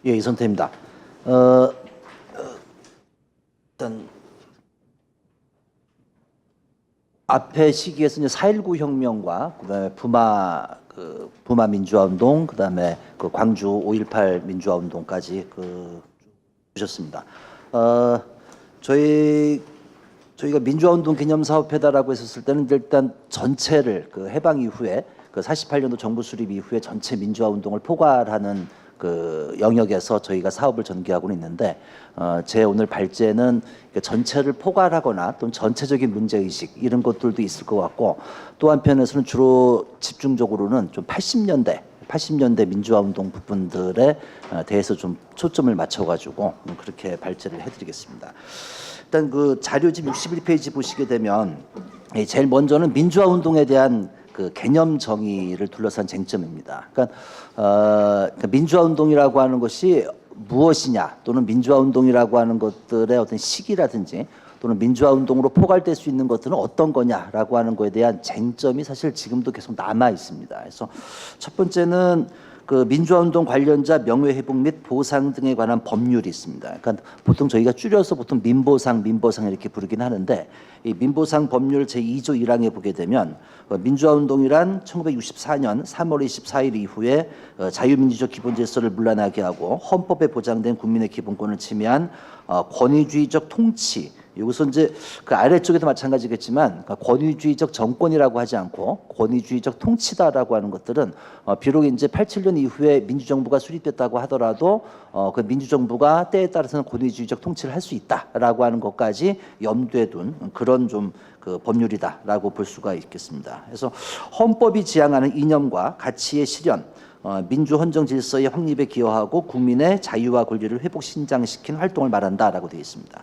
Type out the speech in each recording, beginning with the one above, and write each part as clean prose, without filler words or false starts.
예, 이선태입니다. 어, 일단 앞에 시기에서 이제 4.19 혁명과 그다음에 부마 민주화 운동, 그다음에 그 광주 5.18 민주화 운동까지 보셨습니다. 어, 저희가 민주화 운동 기념 사업회다라고 했었을 때는 일단 전체를 해방 이후에 48년도 정부 수립 이후에 전체 민주화 운동을 포괄하는 그 영역에서 저희가 사업을 전개하고는 있는데, 제 오늘 발제는 전체를 포괄하거나 또는 전체적인 문제의식 이런 것들도 있을 것 같고, 또 한편에서는 주로 집중적으로는 좀 80년대 민주화 운동 부분들에 대해서 좀 초점을 맞춰가지고 그렇게 발제를 해드리겠습니다. 일단 그 자료집 61페이지 보시게 되면 제일 먼저는 민주화 운동에 대한 그 개념 정의를 둘러싼 쟁점입니다. 그러니까 민주화 운동이라고 하는 것이 무엇이냐, 또는 민주화 운동이라고 하는 것들의 어떤 시기라든지 또는 민주화 운동으로 포괄될 수 있는 것들은 어떤 거냐라고 하는 것에 대한 쟁점이 사실 지금도 계속 남아 있습니다. 그래서 첫 번째는 그 민주화운동 관련자 명예회복 및 보상 등에 관한 법률이 있습니다. 그러니까 보통 저희가 줄여서 보통 민보상 이렇게 부르긴 하는데, 이 민보상 법률 제2조 1항에 보게 되면 민주화운동이란 1964년 3월 24일 이후에 자유민주적 기본질서를 물란하게 하고 헌법에 보장된 국민의 기본권을 침해한 권위주의적 통치, 여기서 이제 그 아래쪽에도 마찬가지겠지만 권위주의적 정권이라고 하지 않고 권위주의적 통치다라고 하는 것들은 비록 이제 87년 이후에 민주정부가 수립됐다고 하더라도 그 민주정부가 때에 따라서는 권위주의적 통치를 할 수 있다라고 하는 것까지 염두에 둔 그런 좀 그 법률이다라고 볼 수가 있겠습니다. 그래서 헌법이 지향하는 이념과 가치의 실현, 민주 헌정 질서의 확립에 기여하고 국민의 자유와 권리를 회복 신장시킨 활동을 말한다라고 되어 있습니다.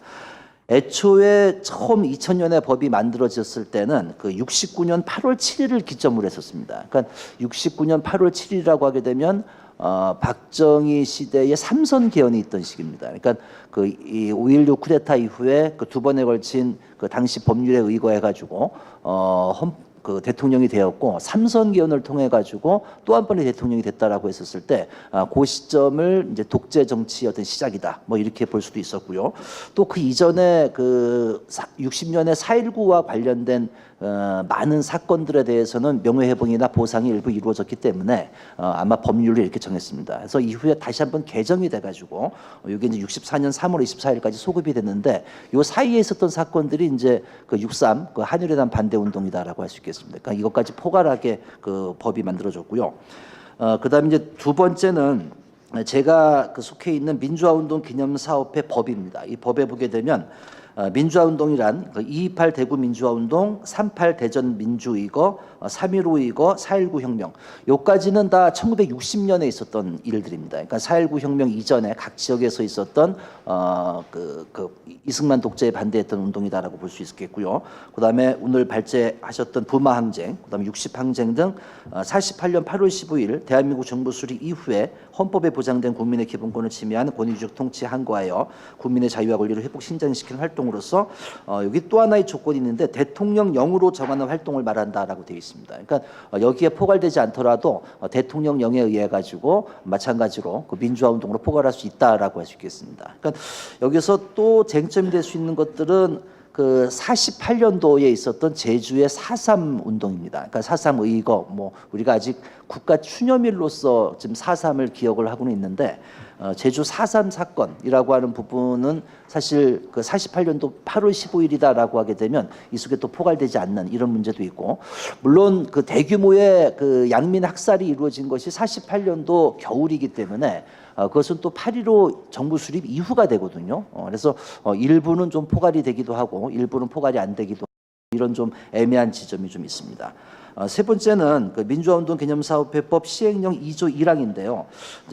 애초에 처음 2000년에 법이 만들어졌을 때는 그 69년 8월 7일을 기점으로 했었습니다. 그러니까 69년 8월 7일이라고 하게 되면 박정희 시대의 삼선 개헌이 있던 시기입니다. 그러니까 이 5.16 쿠데타 이후에 그 두 번에 걸친 그 당시 법률에 의거해 가지고 그 대통령이 되었고, 삼선 개헌을 통해 가지고 또 한 번의 대통령이 됐다라고 했었을 때, 그 시점을 이제 독재 정치의 어떤 시작이다, 뭐 이렇게 볼 수도 있었고요. 또 그 이전에 그 60년의 4.19와 관련된 많은 사건들에 대해서는 명예회복이나 보상이 일부 이루어졌기 때문에 아마 법률을 이렇게 정했습니다. 그래서 이후에 다시 한번 개정이 돼가지고 이게 이제 64년 3월 24일까지 소급이 됐는데, 요 사이에 있었던 사건들이 이제 그 6.3 그 한일에 대한 반대 운동이다라고 할 수 있겠습니다. 그러니까 이것까지 포괄하게 그 법이 만들어졌고요. 그다음에 이제 두 번째는 제가 그 속해 있는 민주화운동 기념사업회 법입니다. 이 법에 보게 되면 민주화운동이란 2.28 대구 민주화운동, 3.8 대전 민주의거, 3.15 의거, 4.19 혁명, 요까지는 다 1960년에 있었던 일들입니다. 그러니까 4.19 혁명 이전에 각 지역에서 있었던 이승만 독재에 반대했던 운동이다라고 볼 수 있겠고요. 그다음에 오늘 발제하셨던 부마 항쟁, 그다음에 60 항쟁 등 48년 8월 15일 대한민국 정부 수립 이후에 헌법에 보장된 국민의 기본권을 침해한 권위주의적 통치에 항거하여 국민의 자유와 권리를 회복 신장시키는 활동으로서 여기 또 하나의 조건이 있는데, 대통령령으로 정하는 활동을 말한다라고 되어 있습니다. 그러니까 여기에 포괄되지 않더라도 대통령령에 의해 가지고 마찬가지로 그 민주화 운동으로 포괄할 수 있다라고 할 수 있겠습니다. 그러니까 여기서 또 쟁점이 될 수 있는 것들은 그 48년도에 있었던 제주의 4.3 운동입니다. 그러니까 4.3 의거, 뭐 우리가 아직 국가 추념일로서 지금 4.3을 기억을 하고는 있는데, 제주 4.3 사건이라고 하는 부분은 사실 그 48년도 8월 15일이다라고 하게 되면 이 속에 또 포괄되지 않는 이런 문제도 있고, 물론 그 대규모의 그 양민 학살이 이루어진 것이 48년도 겨울이기 때문에 그것은 또 8.15 정부 수립 이후가 되거든요. 그래서 일부는 좀 포괄이 되기도 하고 일부는 포괄이 안 되기도 하고, 이런 좀 애매한 지점이 좀 있습니다. 세 번째는 그 민주화운동 기념사업회법 시행령 2조 1항인데요.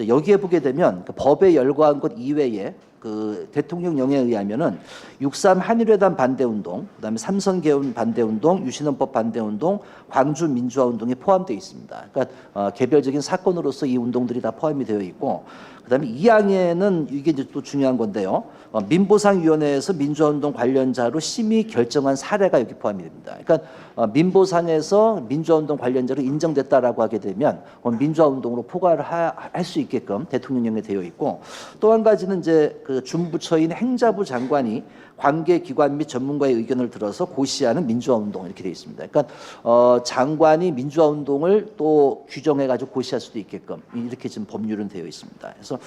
여기에 보게 되면 그 법에 열거한 것 이외에 그 대통령령에 의하면은 6.3 한일회담 반대운동, 그다음에 삼선 개헌 반대운동, 유신헌법 반대운동, 광주 민주화운동에 포함되어 있습니다. 그러니까 개별적인 사건으로서 이 운동들이 다 포함이 되어 있고, 그다음에 2항에는 이게 이제 또 중요한 건데요. 민보상위원회에서 민주화운동 관련자로 심의 결정한 사례가 여기 포함이 됩니다. 그러니까 민보상에서 민주화운동 관련자로 인정됐다라고 하게 되면 민주화운동으로 포괄을 할 수 있게끔 대통령령에 되어 있고, 또 한 가지는 이제 그 준부처인 행자부 장관이 관계기관 및 전문가의 의견을 들어서 고시하는 민주화운동 이렇게 되어 있습니다. 그러니까 장관이 민주화운동을 또 규정해가지고 고시할 수도 있게끔 이렇게 지금 법률은 되어 있습니다. 그래서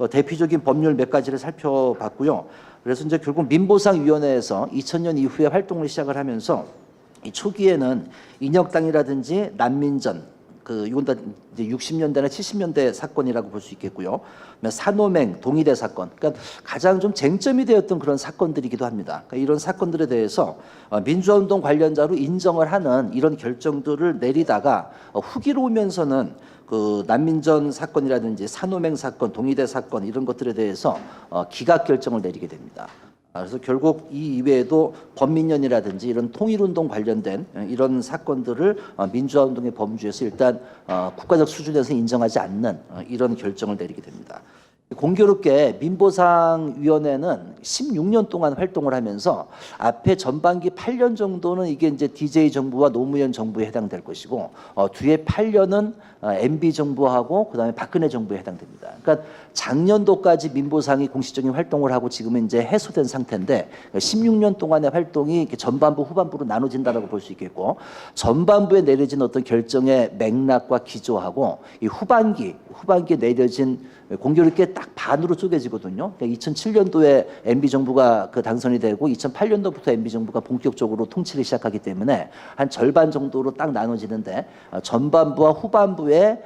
대표적인 법률 몇 가지를 살펴봤고요. 그래서 이제 결국 민보상위원회에서 2000년 이후에 활동을 시작을 하면서 이 초기에는 인혁당이라든지 난민전, 이건 다 이제 60년대나 70년대 사건이라고 볼 수 있겠고요. 산호맹, 동의대 사건, 그러니까 가장 좀 쟁점이 되었던 그런 사건들이기도 합니다. 그러니까 이런 사건들에 대해서 민주화운동 관련자로 인정을 하는 이런 결정들을 내리다가 후기로 오면서는 그 난민전 사건이라든지 산호맹 사건, 동의대 사건 이런 것들에 대해서 기각 결정을 내리게 됩니다. 그래서 결국 이 이외에도 범민련이라든지 이런 통일운동 관련된 이런 사건들을 민주화운동의 범주에서 일단 국가적 수준에서 인정하지 않는 이런 결정을 내리게 됩니다. 공교롭게 민보상위원회는 16년 동안 활동을 하면서 앞에 전반기 8년 정도는 이게 이제 DJ 정부와 노무현 정부에 해당될 것이고, 뒤에 8년은 MB 정부하고 그다음에 박근혜 정부에 해당됩니다. 그러니까 작년도까지 민보상이 공식적인 활동을 하고 지금은 이제 해소된 상태인데, 16년 동안의 활동이 이렇게 전반부 후반부로 나눠진다라고 볼 수 있겠고, 전반부에 내려진 어떤 결정의 맥락과 기조하고 이 후반기에 내려진 공교롭게 딱 반으로 쪼개지거든요. 그러니까 2007년도에 MB 정부가 당선이 되고 2008년도부터 MB 정부가 본격적으로 통치를 시작하기 때문에 한 절반 정도로 딱 나눠지는데, 전반부와 후반부에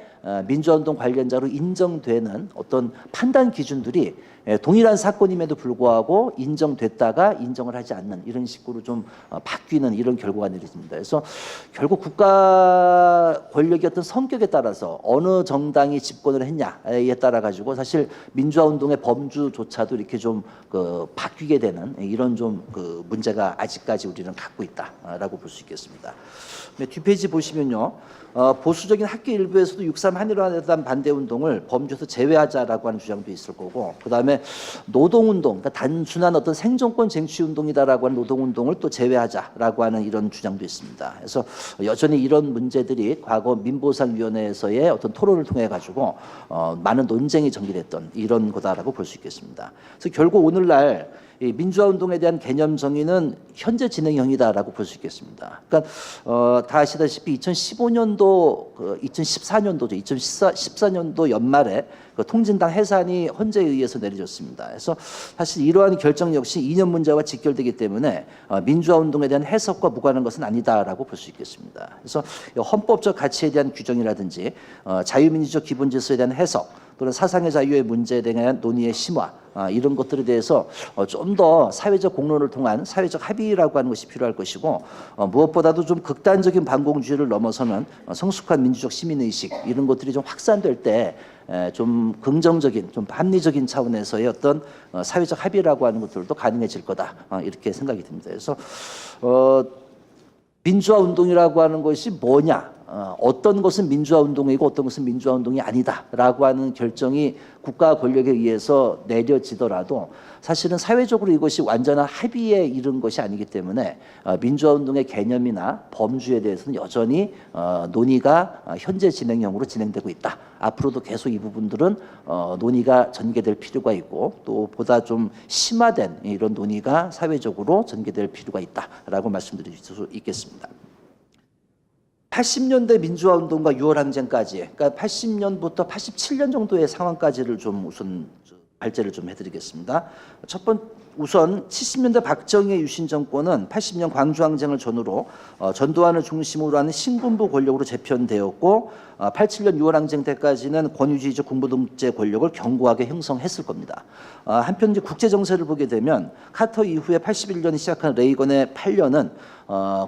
민주화운동 관련자로 인정되는 어떤 판단 기준들이 동일한 사건임에도 불구하고 인정됐다가 인정을 하지 않는 이런 식으로 좀 바뀌는 이런 결과가 내려집니다. 그래서 결국 국가 권력의 어떤 성격에 따라서 어느 정당이 집권을 했냐에 따라 가지고 사실 민주화운동의 범주조차도 이렇게 좀 바뀌게 되는 이런 좀 문제가 아직까지 우리는 갖고 있다라고 볼 수 있겠습니다. 뒷페이지 보시면요. 보수적인 학계 일부에서도 6.3 한일회담 반대운동을 범주에서 제외하자라고 하는 주장도 있을 거고, 그다음에 노동운동, 그러니까 단순한 어떤 생존권 쟁취운동이다라고 하는 노동운동을 또 제외하자라고 하는 이런 주장도 있습니다. 그래서 여전히 이런 문제들이 과거 민보상위원회에서의 어떤 토론을 통해 가지고 많은 논쟁이 전개됐던 이런 거다라고 볼 수 있겠습니다. 그래서 결국 오늘날 이 민주화운동에 대한 개념 정의는 현재 진행형이다라고 볼 수 있겠습니다. 그러니까 다 아시다시피 2015년도, 2014년도죠. 2014년도 연말에 통진당 해산이 헌재에 의해서 내려졌습니다. 그래서 사실 이러한 결정 역시 이념 문제와 직결되기 때문에 민주화운동에 대한 해석과 무관한 것은 아니다라고 볼 수 있겠습니다. 그래서 헌법적 가치에 대한 규정이라든지 자유민주적 기본질서에 대한 해석, 또는 사상의 자유의 문제에 대한 논의의 심화, 이런 것들에 대해서 좀 더 사회적 공론을 통한 사회적 합의라고 하는 것이 필요할 것이고, 무엇보다도 좀 극단적인 반공주의를 넘어서는 성숙한 민주적 시민의식 이런 것들이 좀 확산될 때 좀 긍정적인, 좀 합리적인 차원에서의 어떤 사회적 합의라고 하는 것들도 가능해질 거다, 이렇게 생각이 듭니다. 그래서 민주화운동이라고 하는 것이 뭐냐, 어떤 것은 민주화운동이고 어떤 것은 민주화운동이 아니다라고 하는 결정이 국가 권력에 의해서 내려지더라도 사실은 사회적으로 이것이 완전한 합의에 이른 것이 아니기 때문에 민주화운동의 개념이나 범주에 대해서는 여전히 논의가 현재 진행형으로 진행되고 있다. 앞으로도 계속 이 부분들은 논의가 전개될 필요가 있고, 또 보다 좀 심화된 이런 논의가 사회적으로 전개될 필요가 있다라고 말씀드릴 수 있겠습니다. 80년대 민주화운동과 6월 항쟁까지, 그러니까 80년부터 87년 정도의 상황까지를 좀 우선 발제를 좀 해드리겠습니다. 우선 70년대 박정희의 유신 정권은 80년 광주항쟁을 전후로 전두환을 중심으로 하는 신군부 권력으로 재편되었고, 87년 6월 항쟁 때까지는 권위주의적 군부독재 권력을 견고하게 형성했을 겁니다. 한편 이제 국제 정세를 보게 되면 카터 이후에 81년에 시작한 레이건의 8년은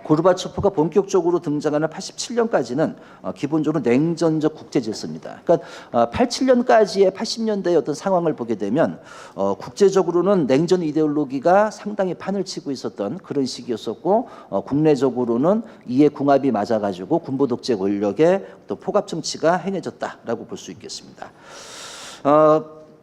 고르바초프가 본격적으로 등장하는 87년까지는 기본적으로 냉전적 국제 질서입니다. 그러니까 87년까지의 80년대의 어떤 상황을 보게 되면 되면 국제적으로는 냉전 이데올로기가 상당히 판을 치고 있었던 그런 시기였었고 국내적으로는 이해 궁합이 맞아가지고 군부 독재 권력의 또 포갑 정치가 행해졌다라고 볼 수 있겠습니다.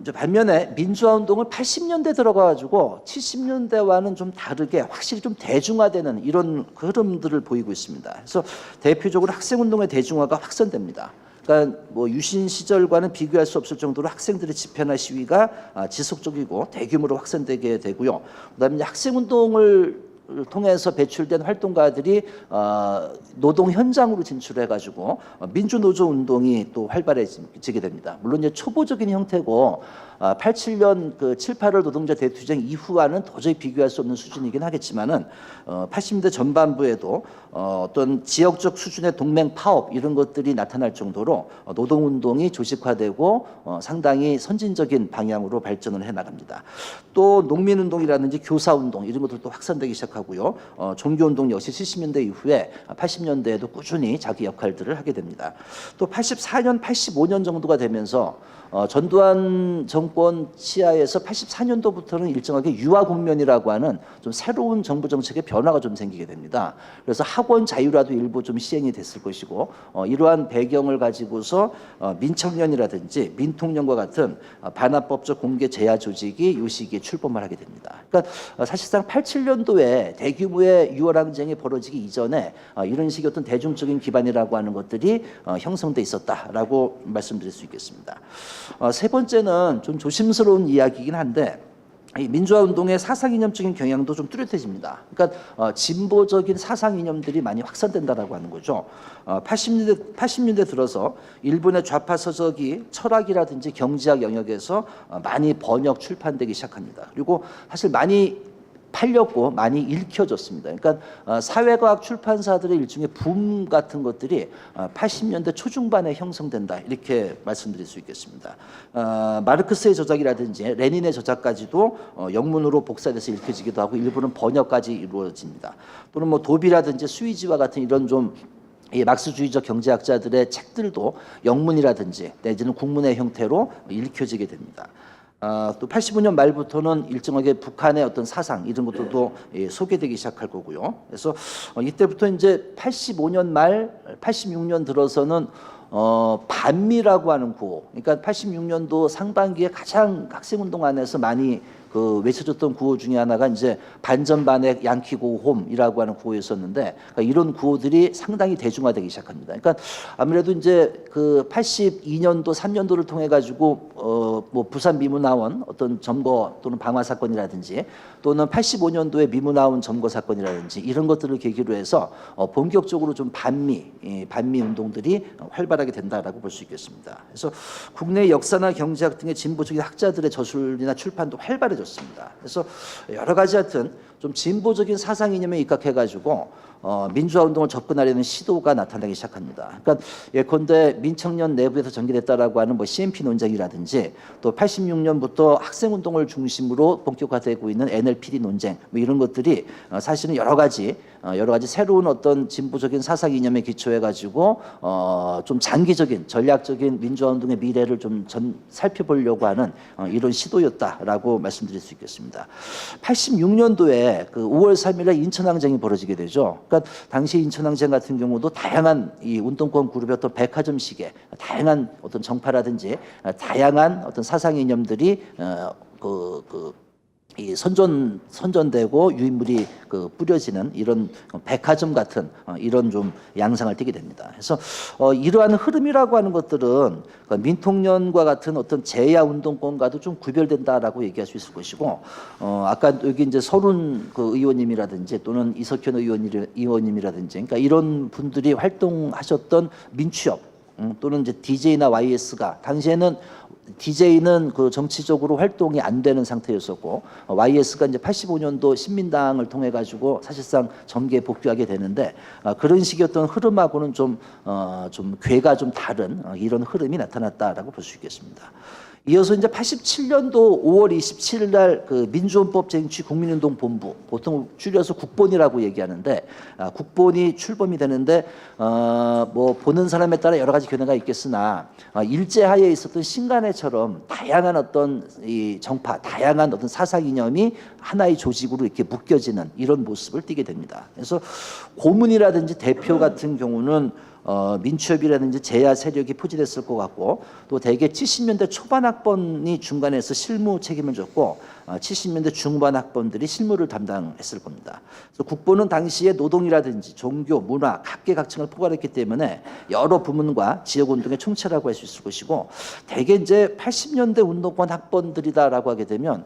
이제 반면에 민주화 운동은 80년대 들어가가지고 70년대와는 좀 다르게 확실히 좀 대중화되는 이런 흐름들을 보이고 있습니다. 그래서 대표적으로 학생 운동의 대중화가 확산됩니다. 그러니까 뭐 유신 시절과는 비교할 수 없을 정도로 학생들의 집회나 시위가 지속적이고 대규모로 확산되게 되고요. 그다음에 학생 운동을 통해서 배출된 활동가들이 노동 현장으로 진출해가지고 민주노조 운동이 또 활발해지게 됩니다. 물론 이제 초보적인 형태고 87년 그 7, 8월 노동자 대투쟁 이후와는 도저히 비교할 수 없는 수준이긴 하겠지만은 80년대 전반부에도 어떤 지역적 수준의 동맹 파업 이런 것들이 나타날 정도로 노동운동이 조직화되고 상당히 선진적인 방향으로 발전을 해나갑니다. 또 농민운동이라든지 교사운동 이런 것들도 확산되기 시작하고요. 종교운동 역시 70년대 이후에 80년대에도 꾸준히 자기 역할들을 하게 됩니다. 또 84년, 85년 정도가 되면서 전두환 정권 치하에서 84년도부터는 일정하게 유아 국면이라고 하는 좀 새로운 정부 정책의 변화가 좀 생기게 됩니다. 그래서 학원 자유라도 일부 좀 시행이 됐을 것이고 이러한 배경을 가지고서 민청년이라든지 민통년과 같은 반합법적 공개 제야 조직이 이 시기에 출범을 하게 됩니다. 그러니까 사실상 87년도에 대규모의 유월항쟁이 벌어지기 이전에 이런 식의 어떤 대중적인 기반이라고 하는 것들이 형성돼 있었다라고 말씀드릴 수 있겠습니다. 세 번째는 좀 조심스러운 이야기이긴 한데 이 민주화 운동의 사상 이념적인 경향도 좀 뚜렷해집니다. 그러니까 진보적인 사상 이념들이 많이 확산된다라고 하는 거죠. 80년대 들어서 일본의 좌파 서적이 철학이라든지 경제학 영역에서 많이 번역 출판되기 시작합니다. 그리고 사실 많이 팔렸고 많이 읽혀졌습니다. 그러니까 사회과학 출판사들의 일종의 붐 같은 것들이 80년대 초중반에 형성된다 이렇게 말씀드릴 수 있겠습니다. 마르크스의 저작이라든지 레닌의 저작까지도 영문으로 복사돼서 읽혀지기도 하고 일부는 번역까지 이루어집니다. 또는 뭐 도비라든지 수이지와 같은 이런 좀 이 막스주의적 경제학자들의 책들도 영문이라든지 내지는 국문의 형태로 읽혀지게 됩니다. 또 85년 말부터는 일정하게 북한의 어떤 사상 이런 것들도 소개되기 시작할 거고요. 그래서 이때부터 이제 85년 말, 86년 들어서는 반미라고 하는 구호. 그러니까 86년도 상반기에 가장 학생운동 안에서 많이 그 외쳐졌던 구호 중에 하나가 이제 반전반의 양키 고홈이라고 하는 구호였었는데 그러니까 이런 구호들이 상당히 대중화되기 시작합니다. 그러니까 아무래도 이제 그 82년도 3년도를 통해 가지고 뭐 부산 미문화원 어떤 점거 또는 방화 사건이라든지 또는 85년도에 미문화원 점거 사건이라든지 이런 것들을 계기로 해서 본격적으로 좀 반미 운동들이 활발하게 된다라고 볼 수 있겠습니다. 그래서 국내 역사나 경제학 등의 진보적인 학자들의 저술이나 출판도 활발해졌습니다. 그래서 여러 가지 하여튼 좀 진보적인 사상 이념에 입각해가지고 민주화 운동을 접근하려는 시도가 나타나기 시작합니다. 그러니까 예컨대 민청년 내부에서 전개됐다라고 하는 뭐 CNP 논쟁이라든지 또 86년부터 학생 운동을 중심으로 본격화되고 있는 NLPD 논쟁 뭐 이런 것들이 사실은 여러 가지 새로운 어떤 진보적인 사상 이념에 기초해 가지고 좀 장기적인 전략적인 민주화 운동의 미래를 좀 살펴보려고 하는 이런 시도였다라고 말씀드릴 수 있겠습니다. 86년도에 그 5월 3일에 인천항쟁이 벌어지게 되죠. 그러니까 당시 인천항쟁 같은 경우도 다양한 이 운동권 그룹의 어떤 백화점식의 다양한 어떤 정파라든지 다양한 어떤 사상 이념들이 이 선전되고 유인물이 그 뿌려지는 이런 백화점 같은 이런 좀 양상을 띠게 됩니다. 그래서 이러한 흐름이라고 하는 것들은 민통년과 같은 어떤 제야 운동권과도 좀 구별된다라고 얘기할 수 있을 것이고 아까 여기 이제 서른 그 의원님이라든지 또는 이석현 의원님이라든지 그러니까 이런 분들이 활동하셨던 민취업 또는 이제 DJ나 YS가 당시에는 DJ는 그 정치적으로 활동이 안 되는 상태였었고 YS가 이제 85년도 신민당을 통해 가지고 사실상 정계에 복귀하게 되는데 그런 식의 어떤 흐름하고는 좀 궤가 좀 다른 이런 흐름이 나타났다라고 볼 수 있겠습니다. 이어서 이제 87년도 5월 27일 날 그 민주헌법 쟁취 국민운동 본부, 보통 줄여서 국본이라고 얘기하는데, 국본이 출범이 되는데 뭐 보는 사람에 따라 여러 가지 견해가 있겠으나 일제하에 있었던 신간회처럼 다양한 어떤 이 정파, 다양한 어떤 사상 이념이 하나의 조직으로 이렇게 묶여지는 이런 모습을 띠게 됩니다. 그래서 고문이라든지 대표 같은 경우는 민추협이라든지 제야 세력이 포진했을 것 같고, 또 대개 70년대 초반 학번이 중간에서 실무 책임을 졌고 70년대 중반 학번들이 실무를 담당했을 겁니다. 그래서 국보는 당시에 노동이라든지 종교, 문화, 각계각층을 포괄했기 때문에 여러 부문과 지역운동의 총체라고 할 수 있을 것이고, 대개 이제 80년대 운동권 학번들이다라고 하게 되면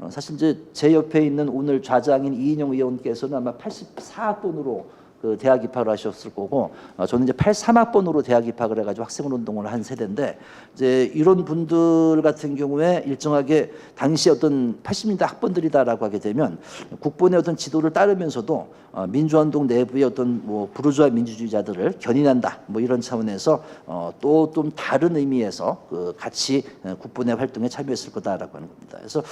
사실 이제 제 옆에 있는 오늘 좌장인 이인영 의원께서는 아마 84학번으로 그 대학 입학을 하셨을 거고, 저는 이제 83학번으로 대학 입학을 해가지고 학생운동을 한 세대인데, 이제 이런 분들 같은 경우에 일정하게 당시 어떤 80년대 학번들이다라고 하게 되면 국본의 어떤 지도를 따르면서도 민주화운동 내부의 어떤 뭐 부르주아 민주주의자들을 견인한다, 뭐 이런 차원에서 또 좀 다른 의미에서 그 같이 국본의 활동에 참여했을 거다라고 하는 겁니다. 그래서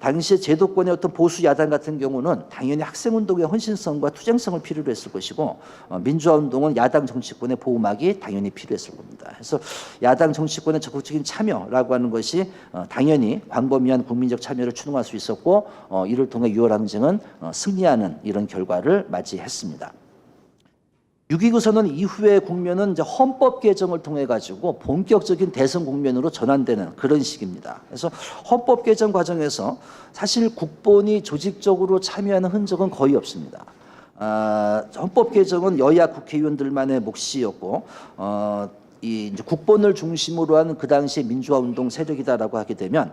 당시에 제도권의 어떤 보수 야당 같은 경우는 당연히 학생운동의 헌신성과 투쟁성을 필요로 했을 것이고, 민주화운동은 야당 정치권의 보호막이 당연히 필요했을 겁니다. 그래서 야당 정치권의 적극적인 참여라고 하는 것이 당연히 광범위한 국민적 참여를 추동할 수 있었고, 이를 통해 6월 항쟁은 승리하는 이런 결과를 맞이했습니다. 6.29 선언 이후의 국면은 이제 헌법 개정을 통해 가지고 본격적인 대선 국면으로 전환되는 그런 시기입니다. 그래서 헌법 개정 과정에서 사실 국본이 조직적으로 참여하는 흔적은 거의 없습니다. 헌법 개정은 여야 국회의원들만의 몫이었고, 이 이제 국본을 중심으로 하는 그 당시의 민주화운동 세력이다라고 하게 되면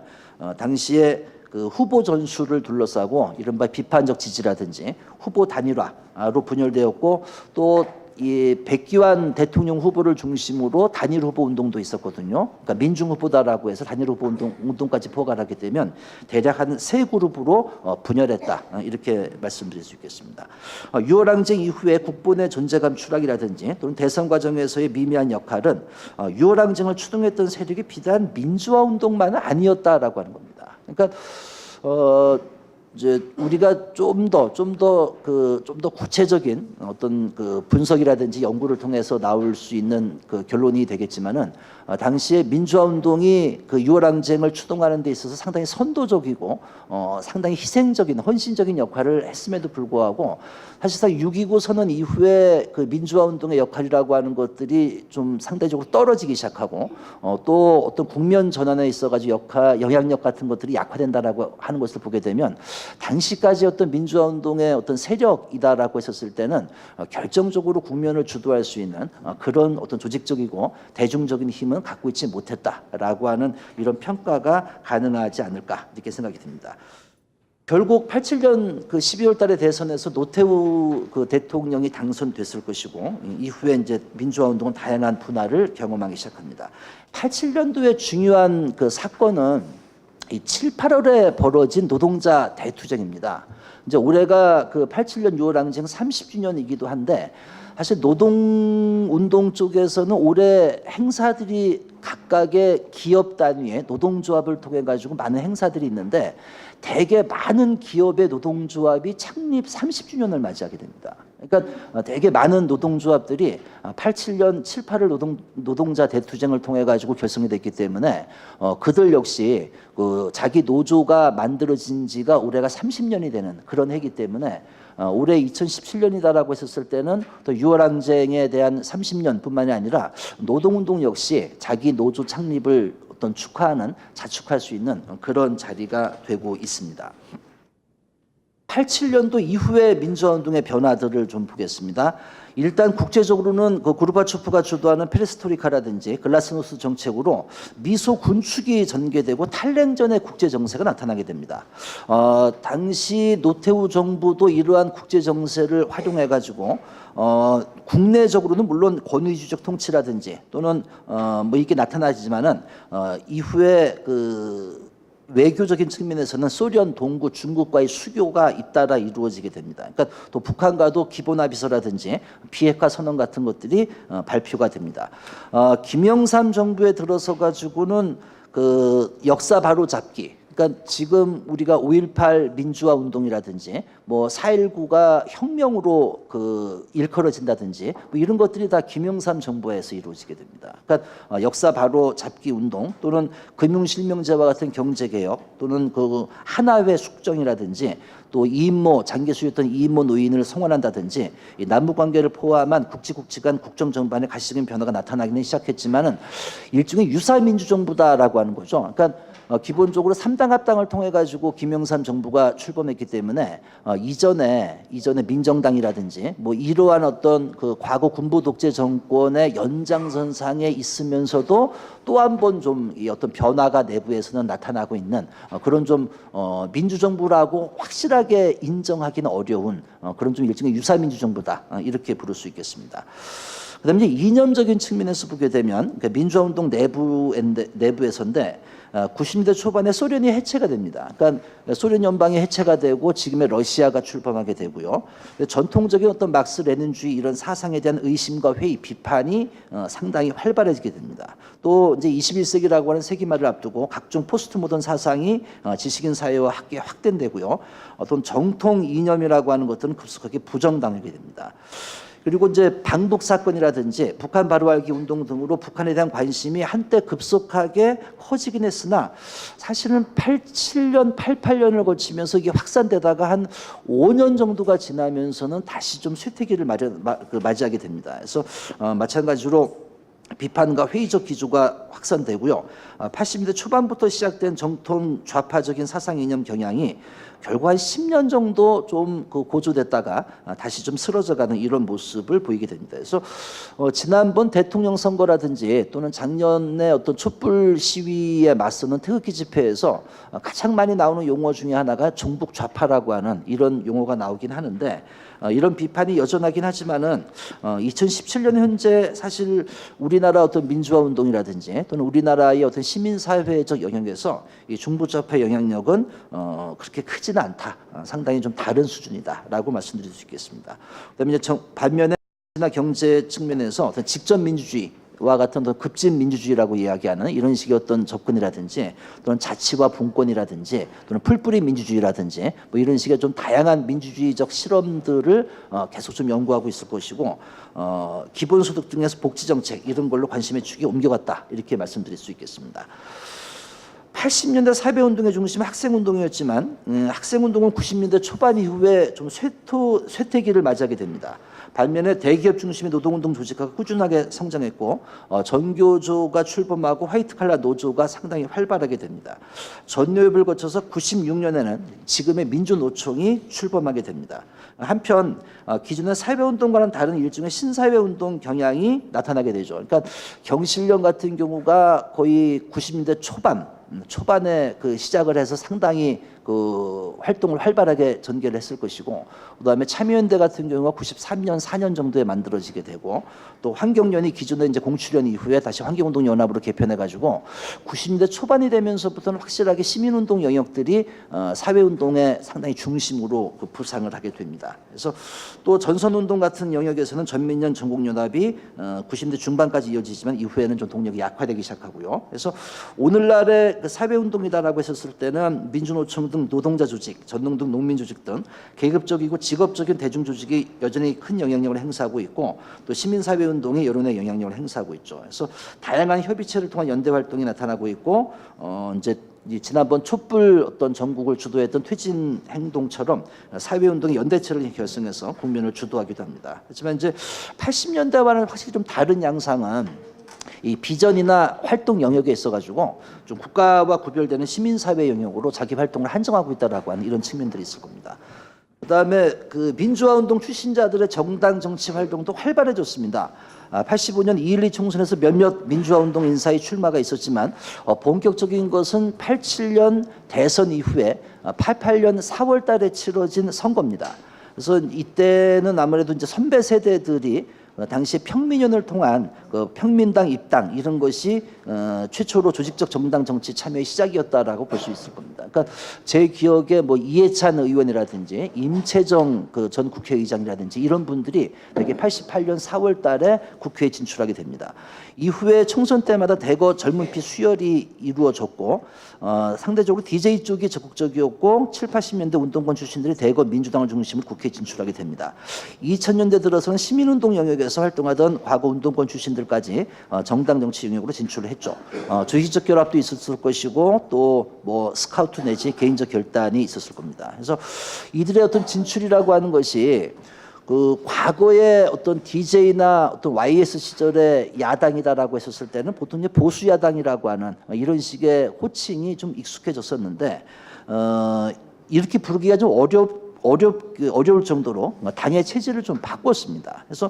당시에 그 후보 전술을 둘러싸고 이른바 비판적 지지라든지 후보 단일화로 분열되었고, 또 이 백기환 대통령 후보를 중심으로 단일 후보 운동도 있었거든요. 그러니까 민중 후보다라고 해서 단일 후보 운동까지 포괄하게 되면 대략 한 세 그룹으로 분열했다, 이렇게 말씀드릴 수 있겠습니다. 6월 항쟁 이후에 국본의 존재감 추락이라든지 또는 대선 과정에서의 미미한 역할은 6월 항쟁을 추동했던 세력이 비단 민주화 운동만은 아니었다라고 하는 겁니다. 그러니까 이제 우리가 좀 더 구체적인 어떤 그 분석이라든지 연구를 통해서 나올 수 있는 그 결론이 되겠지만은, 당시에 민주화 운동이 그 6월 항쟁을 추동하는 데 있어서 상당히 선도적이고 상당히 희생적인 헌신적인 역할을 했음에도 불구하고, 사실상 6.29 선언 이후에 그 민주화 운동의 역할이라고 하는 것들이 좀 상대적으로 떨어지기 시작하고, 또 어떤 국면 전환에 있어가지고 영향력 같은 것들이 약화된다라고 하는 것을 보게 되면, 당시까지 어떤 민주화 운동의 어떤 세력이다라고 했었을 때는 결정적으로 국면을 주도할 수 있는 그런 어떤 조직적이고 대중적인 힘은 갖고 있지 못했다라고 하는 이런 평가가 가능하지 않을까, 이렇게 생각이 듭니다. 결국 87년 그 12월 달의 대선에서 노태우 그 대통령이 당선됐을 것이고, 이후에 이제 민주화 운동은 다양한 분화를 경험하기 시작합니다. 87년도에 중요한 그 사건은 이 7, 8월에 벌어진 노동자 대투쟁입니다. 이제 올해가 그 87년 6월 항쟁 30주년이기도 한데, 사실 노동운동 쪽에서는 올해 행사들이 각각의 기업 단위의 노동조합을 통해 가지고 많은 행사들이 있는데, 대개 많은 기업의 노동조합이 창립 30주년을 맞이하게 됩니다. 그러니까 되게 많은 노동조합들이 87년 7, 8월 노동자 대투쟁을 통해 가지고 결성이 됐기 때문에 그들 역시 그 자기 노조가 만들어진 지가 올해가 30년이 되는 그런 해이기 때문에, 올해 2017년이다라고 했었을 때는 또 6월 항쟁에 대한 30년뿐만이 아니라 노동운동 역시 자기 노조 창립을 어떤 축하하는, 자축할 수 있는 그런 자리가 되고 있습니다. 87년도 이후의 민주화운동의 변화들을 좀 보겠습니다. 일단 국제적으로는 그 고르바초프가 주도하는 페레스토리카라든지 글라스노스 정책으로 미소 군축이 전개되고 탈냉전의 국제 정세가 나타나게 됩니다. 당시 노태우 정부도 이러한 국제 정세를 활용해 가지고 국내적으로는 물론 권위주의적 통치라든지 또는 뭐 이게 나타나지만은 이후에 그 외교적인 측면에서는 소련, 동구, 중국과의 수교가 잇따라 이루어지게 됩니다. 그러니까 또 북한과도 기본합의서라든지 비핵화 선언 같은 것들이 발표가 됩니다. 김영삼 정부에 들어서 가지고는 그 역사 바로잡기. 그러니까 지금 우리가 5.18 민주화 운동이라든지 뭐 4.19가 혁명으로 그 일컬어진다든지 뭐 이런 것들이 다 김영삼 정부에서 이루어지게 됩니다. 그러니까 역사 바로 잡기 운동 또는 금융실명제와 같은 경제개혁 또는 그 하나회 숙정이라든지 또 이인모 장개수였던 이인모 노인을 성원한다든지 이 남북관계를 포함한 국지 간 국정 전반에 가시적인 변화가 나타나기는 시작했지만은 일종의 유사민주정부다라고 하는 거죠. 그러니까 기본적으로 3당 합당을 통해 가지고 김영삼 정부가 출범했기 때문에 이전에 민정당이라든지 뭐 이러한 어떤 그 과거 군부 독재 정권의 연장선상에 있으면서도 또 한 번 좀 이 어떤 변화가 내부에서는 나타나고 있는 그런 좀 민주정부라고 확실하게 인정하기는 어려운 그런 좀 일종의 유사민주정부다 이렇게 부를 수 있겠습니다. 그다음에 이제 이념적인 측면에서 보게 되면 그러니까 민주화운동 내부에서인데 90년대 초반에 소련이 해체가 됩니다. 그러니까 소련 연방이 해체가 되고 지금의 러시아가 출범하게 되고요. 전통적인 어떤 막스 레닌주의 이런 사상에 대한 의심과 회의, 비판이 상당히 활발해지게 됩니다. 또 이제 21세기라고 하는 세기말을 앞두고 각종 포스트 모던 사상이 지식인 사회와 함께 확대되고요. 어떤 정통 이념이라고 하는 것들은 급속하게 부정당하게 됩니다. 그리고 이제 방북 사건이라든지 북한 바로 알기 운동 등으로 북한에 대한 관심이 한때 급속하게 커지긴 했으나 사실은 87년, 88년을 거치면서 이게 확산되다가 한 5년 정도가 지나면서는 다시 좀 쇠퇴기를 맞이하게 됩니다. 그래서 마찬가지로 비판과 회의적 기조가 확산되고요. 80년대 초반부터 시작된 정통 좌파적인 사상 이념 경향이 결국 한 10년 정도 좀 고조됐다가 다시 좀 쓰러져가는 이런 모습을 보이게 됩니다. 그래서 지난번 대통령 선거라든지 또는 작년에 어떤 촛불 시위에 맞서는 태극기 집회에서 가장 많이 나오는 용어 중에 하나가 종북 좌파라고 하는 이런 용어가 나오긴 하는데 이런 비판이 여전하긴 하지만은 2017년 현재 사실 우리나라 어떤 민주화 운동이라든지 또는 우리나라의 어떤 시민사회적 영역에서 이 중부좌파의 영향력은 그렇게 크지는 않다. 상당히 좀 다른 수준이다라고 말씀드릴 수 있겠습니다. 그다음에 이제 반면에 경제 측면에서 어떤 직접 민주주의와 같은 더 급진 민주주의라고 이야기하는 이런 식의 어떤 접근이라든지 또는 자치와 분권이라든지 또는 풀뿌리 민주주의라든지 뭐 이런 식의 좀 다양한 민주주의적 실험들을 계속 좀 연구하고 있을 것이고 기본소득 등에서 복지정책 이런 걸로 관심의 축이 옮겨갔다 이렇게 말씀드릴 수 있겠습니다. 80년대 사회운동의 중심은 학생운동이었지만 학생운동은 90년대 초반 이후에 좀 쇠퇴기를 맞이하게 됩니다. 반면에 대기업 중심의 노동운동 조직화가 꾸준하게 성장했고 전교조가 출범하고 화이트칼라 노조가 상당히 활발하게 됩니다. 전여협을 거쳐서 96년에는 지금의 민주노총이 출범하게 됩니다. 한편 기존의 사회운동과는 다른 일종의 신사회운동 경향이 나타나게 되죠. 그러니까 경실련 같은 경우가 거의 90년대 초반에 그 시작을 해서 상당히 그 활동을 활발하게 전개를 했을 것이고 그다음에 참여연대 같은 경우가 93년 4년 정도에 만들어지게 되고 또 환경연이 기존의 이제 공출연 이후에 다시 환경운동연합으로 개편해 가지고 90년대 초반이 되면서부터는 확실하게 시민운동 영역들이 사회운동의 상당히 중심으로 그 부상을 하게 됩니다. 그래서 또 전선운동 같은 영역에서는 전민련 전국연합이 90년대 중반까지 이어지지만 이후에는 좀 동력이 약화되기 시작하고요. 그래서 오늘날의 그 사회운동이다라고 했었을 때는 민주노총 등 노동자 조직, 전농 등 농민 조직 등 계급적이고 직업적인 대중 조직이 여전히 큰 영향력을 행사하고 있고 또 시민사회 운동이 여론의 영향력을 행사하고 있죠. 그래서 다양한 협의체를 통한 연대 활동이 나타나고 있고 이제 지난번 촛불 어떤 전국을 주도했던 퇴진 행동처럼 사회 운동의 연대체를 결성해서 국면을 주도하기도 합니다. 하지만 이제 80년대와는 확실히 좀 다른 양상은 이 비전이나 활동 영역에 있어가지고 좀 국가와 구별되는 시민사회 영역으로 자기 활동을 한정하고 있다라고 하는 이런 측면들이 있을 겁니다. 그다음에 그 민주화운동 출신자들의 정당 정치 활동도 활발해졌습니다. 85년 2.12 총선에서 몇몇 민주화운동 인사의 출마가 있었지만 본격적인 것은 87년 대선 이후에 88년 4월 달에 치러진 선거입니다. 그래서 이때는 아무래도 이제 선배 세대들이 당시 평민연을 통한 그 평민당 입당 이런 것이 최초로 조직적 정당 정치 참여의 시작이었다라고 볼 수 있을 겁니다. 그러니까 제 기억에 뭐 이해찬 의원이라든지 임채정 그 전 국회의장이라든지 이런 분들이 대개 88년 4월달에 국회에 진출하게 됩니다. 이후에 총선 때마다 대거 젊은 피 수혈이 이루어졌고 상대적으로 DJ 쪽이 적극적이었고 7, 80년대 운동권 출신들이 대거 민주당을 중심으로 국회에 진출하게 됩니다. 2000년대 들어서는 시민운동 영역에서 활동하던 과거 운동권 출신들까지 정당 정치 영역으로 진출을 했죠. 조직적 결합도 있었을 것이고 또 뭐 스카우트 내지 개인적 결단이 있었을 겁니다. 그래서 이들의 어떤 진출이라고 하는 것이 그 과거에 어떤 DJ나 어떤 YS 시절의 야당이다라고 했었을 때는 보통 이제 보수 야당이라고 하는 이런 식의 호칭이 좀 익숙해졌었는데 이렇게 부르기가 좀 어려울 정도로 당의 체질을 좀 바꿨습니다. 그래서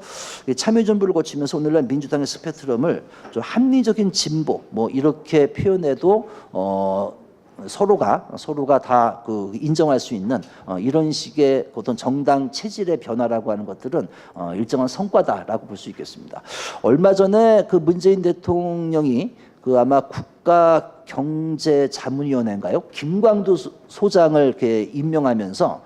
참여정부를 거치면서 오늘날 민주당의 스펙트럼을 좀 합리적인 진보 뭐 이렇게 표현해도 서로가 다 그 인정할 수 있는 이런 식의 어떤 정당 체질의 변화라고 하는 것들은 일정한 성과다라고 볼 수 있겠습니다. 얼마 전에 그 문재인 대통령이 그 아마 국가경제자문위원회인가요? 김광두 소장을 이렇게 임명하면서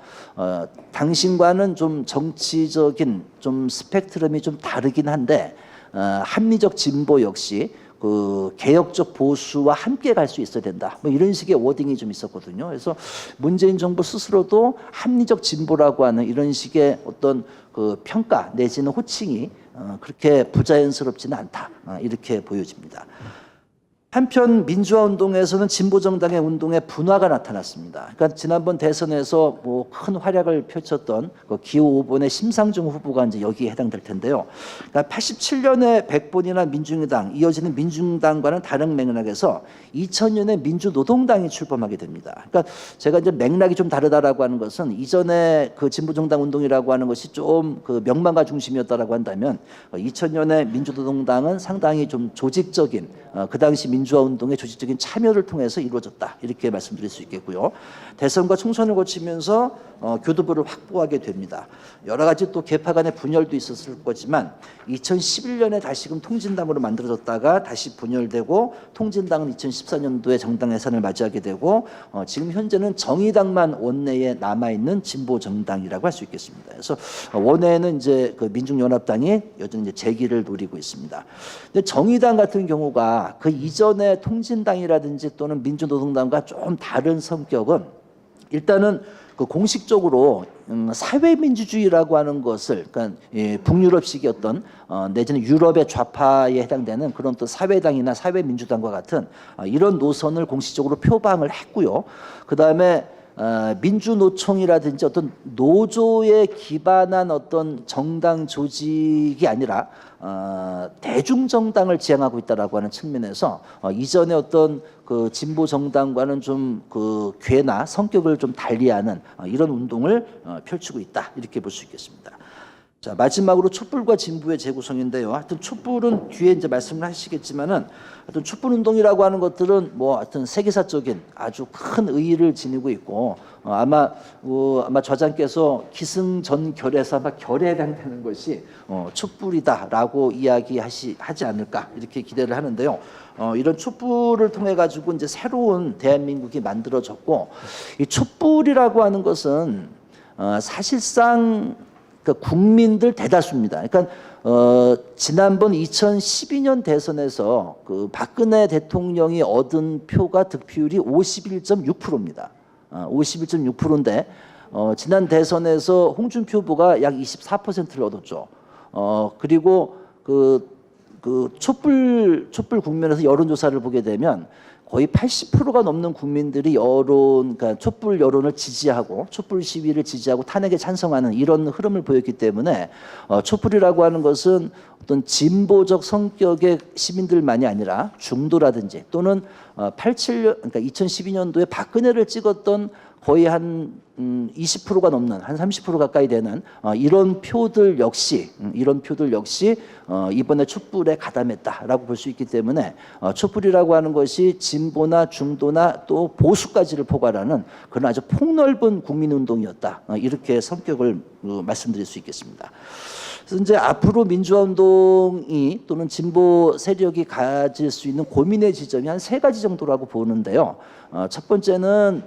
당신과는 좀 정치적인 좀 스펙트럼이 좀 다르긴 한데 합리적 진보 역시 그 개혁적 보수와 함께 갈 수 있어야 된다. 뭐 이런 식의 워딩이 좀 있었거든요. 그래서 문재인 정부 스스로도 합리적 진보라고 하는 이런 식의 어떤 그 평가 내지는 호칭이 그렇게 부자연스럽지는 않다. 이렇게 보여집니다. 한편 민주화 운동에서는 진보 정당의 운동에 분화가 나타났습니다. 그러니까 지난번 대선에서 뭐 큰 활약을 펼쳤던 그 기호 5번의 심상정 후보가 이제 여기에 해당될 텐데요. 그러니까 87년에 백본이나 민중당 이어지는 민중당과는 다른 맥락에서 2000년에 민주노동당이 출범하게 됩니다. 그러니까 제가 이제 맥락이 좀 다르다라고 하는 것은 이전에 그 진보 정당 운동이라고 하는 것이 좀 그 명망가 중심이었다라고 한다면 2000년에 민주노동당은 상당히 좀 조직적인 그 당시 민주화 운동의 조직적인 참여를 통해서 이루어졌다 이렇게 말씀드릴 수 있겠고요. 대선과 총선을 거치면서 교두보를 확보하게 됩니다. 여러 가지 또 계파 간의 분열도 있었을 거지만 2011년에 다시금 통진당으로 만들어졌다가 다시 분열되고 통진당은 2014년도에 정당 해산을 맞이하게 되고 지금 현재는 정의당만 원내에 남아있는 진보 정당이라고 할 수 있겠습니다. 그래서 원내에는 이제 그 민중연합당이 여전히 이제 재기를 노리고 있습니다. 근데 정의당 같은 경우가 그 이전에 통진당이라든지 또는 민주노동당과 좀 다른 성격은 일단은 그 공식적으로 사회민주주의라고 하는 것을 그러니까 북유럽식의 어떤 내지는 유럽의 좌파에 해당되는 그런 또 사회당이나 사회민주당과 같은 이런 노선을 공식적으로 표방을 했고요. 그 다음에 민주노총이라든지 어떤 노조에 기반한 어떤 정당 조직이 아니라 대중정당을 지향하고 있다라고 하는 측면에서 이전의 어떤 그 진보 정당과는 좀 그 궤나 성격을 좀 달리하는 이런 운동을 펼치고 있다 이렇게 볼 수 있겠습니다. 자, 마지막으로 촛불과 진보의 재구성인데요. 하여튼 촛불은 뒤에 이제 말씀을 하시겠지만은 하여튼 촛불 운동이라고 하는 것들은 뭐 하여튼 세계사적인 아주 큰 의의를 지니고 있고 아마 저장께서 기승전결에서 아마 결에 해당되는 것이 촛불이다라고 하지 않을까 이렇게 기대를 하는데요. 이런 촛불을 통해 가지고 이제 새로운 대한민국이 만들어졌고 이 촛불이라고 하는 것은 사실상 그 국민들 대다수입니다. 그러니까 지난번 2012년 대선에서 그 박근혜 대통령이 얻은 표가 득표율이 51.6%입니다. 51.6%인데 지난 대선에서 홍준표 후보가 약 24%를 얻었죠. 그리고 그 촛불 국면에서 여론조사를 보게 되면 거의 80%가 넘는 국민들이 그러니까 촛불 여론을 지지하고 촛불 시위를 지지하고 탄핵에 찬성하는 이런 흐름을 보였기 때문에 촛불이라고 하는 것은 어떤 진보적 성격의 시민들만이 아니라 중도라든지 또는 87년 그러니까 2012년도에 박근혜를 찍었던 거의 한 20%가 넘는 한 30% 가까이 되는 이런 표들 역시 이번에 촛불에 가담했다라고 볼 수 있기 때문에 촛불이라고 하는 것이 진보나 중도나 또 보수까지를 포괄하는 그런 아주 폭넓은 국민운동이었다 이렇게 성격을 말씀드릴 수 있겠습니다. 그래서 이제 앞으로 민주화 운동이 또는 진보 세력이 가질 수 있는 고민의 지점이 한 세 가지 정도라고 보는데요. 첫 번째는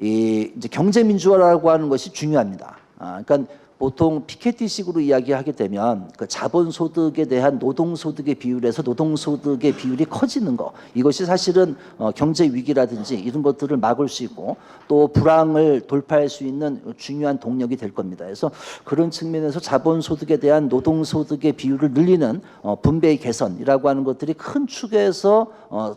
이제 경제 민주화라고 하는 것이 중요합니다. 그러니까 보통 피케티식으로 이야기하게 되면 그 자본소득에 대한 노동소득의 비율에서 노동소득의 비율이 커지는 거, 이것이 사실은 경제 위기라든지 이런 것들을 막을 수 있고 또 불황을 돌파할 수 있는 중요한 동력이 될 겁니다. 그래서 그런 측면에서 자본소득에 대한 노동소득의 비율을 늘리는 분배의 개선이라고 하는 것들이 큰 축에서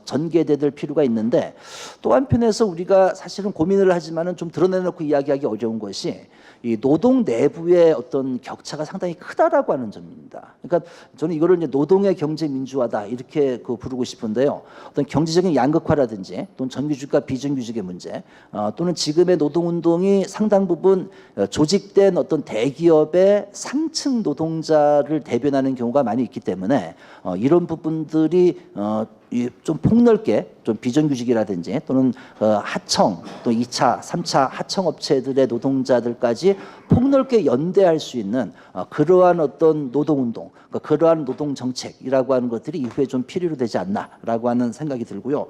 전개될 필요가 있는데, 또 한편에서 우리가 사실은 고민을 하지만은 좀 드러내놓고 이야기하기 어려운 것이 이 노동 내부의 어떤 격차가 상당히 크다라고 하는 점입니다. 그러니까 저는 이거를 이제 노동의 경제 민주화다 이렇게 부르고 싶은데요. 어떤 경제적인 양극화라든지 또는 정규직과 비정규직의 문제, 또는 지금의 노동운동이 상당 부분 조직된 어떤 대기업의 상층 노동자를 대변하는 경우가 많이 있기 때문에 이런 부분들이 좀 폭넓게 좀 비정규직이라든지 또는 하청 또 2차, 3차 하청 업체들의 노동자들까지 폭넓게 연대할 수 있는 그러한 어떤 노동운동, 그러한 노동 정책이라고 하는 것들이 이후에 좀 필요로 되지 않나라고 하는 생각이 들고요.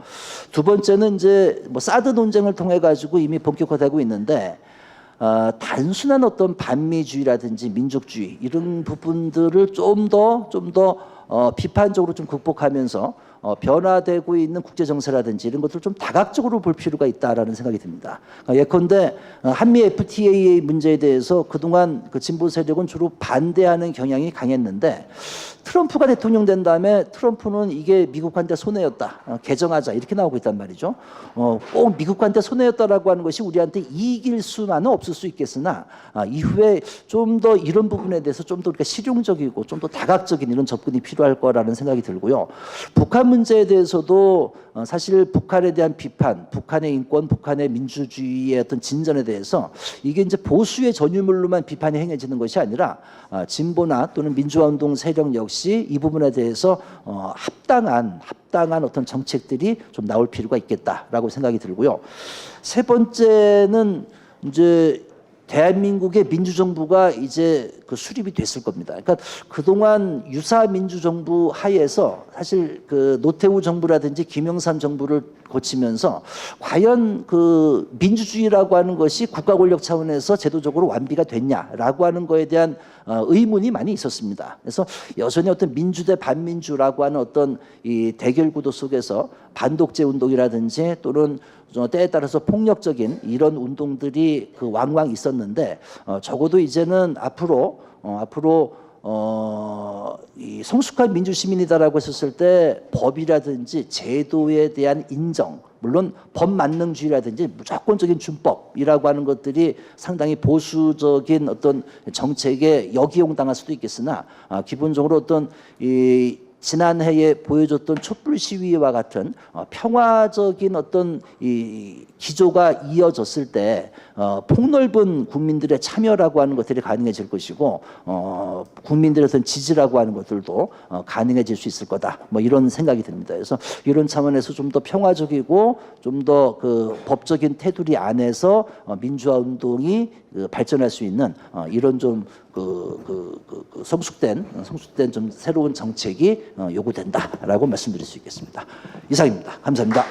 두 번째는 이제 뭐 사드 논쟁을 통해 가지고 이미 본격화되고 있는데, 단순한 어떤 반미주의라든지 민족주의 이런 부분들을 좀 더 비판적으로 좀 극복하면서 변화되고 있는 국제 정세라든지 이런 것들을 좀 다각적으로 볼 필요가 있다라는 생각이 듭니다. 예컨대 한미 FTA 문제에 대해서 그동안 그 진보 세력은 주로 반대하는 경향이 강했는데, 트럼프가 대통령 된 다음에 트럼프는 이게 미국한테 손해였다, 개정하자 이렇게 나오고 있단 말이죠. 꼭 미국한테 손해였다라고 하는 것이 우리한테 이익일 수만은 없을 수 있겠으나 이후에 좀 더 이런 부분에 대해서 좀 더 실용적이고 좀 더 다각적인 이런 접근이 필요할 거라는 생각이 들고요. 북한 문제에 대해서도 사실 북한에 대한 비판, 북한의 인권, 북한의 민주주의의 어떤 진전에 대해서 이게 이제 보수의 전유물로만 비판이 행해지는 것이 아니라 진보나 또는 민주화운동 세력 역시 이 부분에 대해서 합당한 어떤 정책들이 좀 나올 필요가 있겠다라고 생각이 들고요. 세 번째는 이제 대한민국의 민주정부가 이제 그 수립이 됐을 겁니다. 그러니까 그동안 유사 민주정부 하에서 사실 그 노태우 정부라든지 김영삼 정부를 거치면서 과연 그 민주주의라고 하는 것이 국가 권력 차원에서 제도적으로 완비가 됐냐라고 하는 거에 대한 의문이 많이 있었습니다. 그래서 여전히 어떤 민주 대 반민주라고 하는 어떤 이 대결 구도 속에서 반독재 운동이라든지 또는 때에 따라서 폭력적인 이런 운동들이 그 왕왕 있었는데, 적어도 이제는 앞으로 이 성숙한 민주시민이다라고 했었을 때 법이라든지 제도에 대한 인정, 물론 법만능주의라든지 무조건적인 준법이라고 하는 것들이 상당히 보수적인 어떤 정책에 역이용당할 수도 있겠으나, 기본적으로 어떤 이 지난해에 보여줬던 촛불 시위와 같은 평화적인 어떤 이 기조가 이어졌을 때 폭넓은 국민들의 참여라고 하는 것들이 가능해질 것이고, 국민들의 어떤 지지라고 하는 것들도 가능해질 수 있을 거다, 뭐 이런 생각이 듭니다. 그래서 이런 차원에서 좀 더 평화적이고 좀 더 그 법적인 테두리 안에서 민주화 운동이 발전할 수 있는 이런 좀 성숙된 좀 새로운 정책이 요구된다라고 말씀드릴 수 있겠습니다. 이상입니다. 감사합니다.